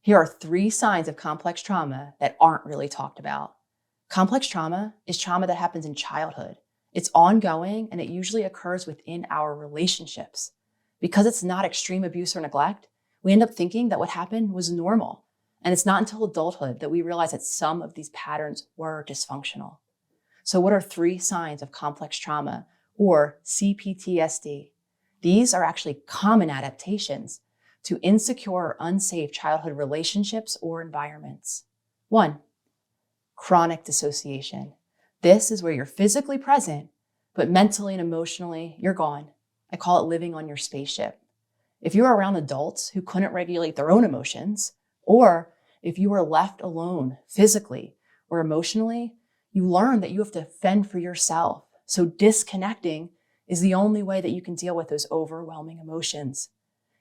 Here are 3 signs of complex trauma that aren't really talked about. Complex trauma is trauma that happens in childhood. It's ongoing and it usually occurs within our relationships. Because it's not extreme abuse or neglect, we end up thinking that what happened was normal. And it's not until adulthood that we realize that some of these patterns were dysfunctional. So what are 3 signs of complex trauma, or CPTSD? These are actually common adaptations to insecure or unsafe childhood relationships or environments. 1, chronic dissociation. This is where you're physically present, but mentally and emotionally, you're gone. I call it living on your spaceship. If you're around adults who couldn't regulate their own emotions, or if you were left alone physically or emotionally, you learn that you have to fend for yourself. So disconnecting is the only way that you can deal with those overwhelming emotions.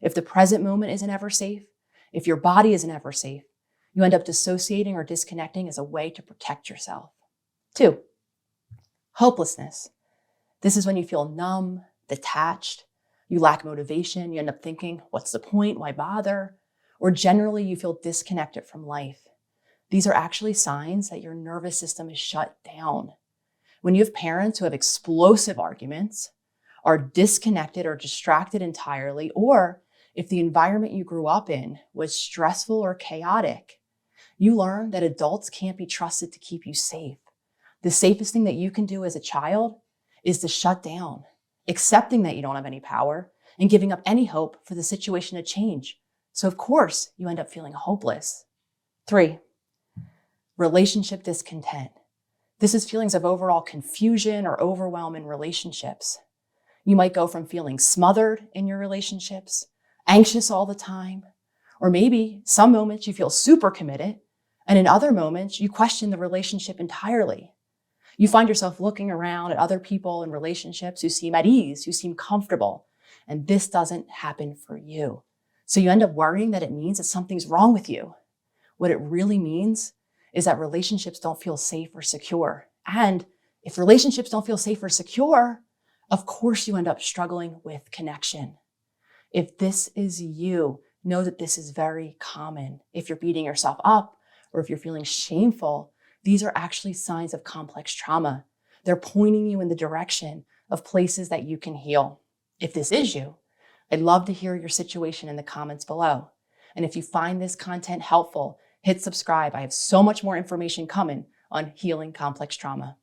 If the present moment isn't ever safe, if your body isn't ever safe, you end up dissociating or disconnecting as a way to protect yourself. 2, hopelessness. This is when you feel numb, detached, you lack motivation, you end up thinking, what's the point, why bother? Or generally you feel disconnected from life. These are actually signs that your nervous system is shut down. When you have parents who have explosive arguments, are disconnected or distracted entirely, or if the environment you grew up in was stressful or chaotic, you learn that adults can't be trusted to keep you safe. The safest thing that you can do as a child is to shut down, accepting that you don't have any power and giving up any hope for the situation to change. So of course, you end up feeling hopeless. 3, relationship discontent. This is feelings of overall confusion or overwhelm in relationships. You might go from feeling smothered in your relationships, anxious all the time, or maybe some moments you feel super committed, and in other moments you question the relationship entirely. You find yourself looking around at other people in relationships who seem at ease, who seem comfortable, and this doesn't happen for you. So you end up worrying that it means that something's wrong with you. What it really means is that relationships don't feel safe or secure. And if relationships don't feel safe or secure, of course you end up struggling with connection. If this is you, know that this is very common. If you're beating yourself up or if you're feeling shameful, these are actually signs of complex trauma. They're pointing you in the direction of places that you can heal. If this is you, I'd love to hear your situation in the comments below. And if you find this content helpful, hit subscribe. I have so much more information coming on healing complex trauma.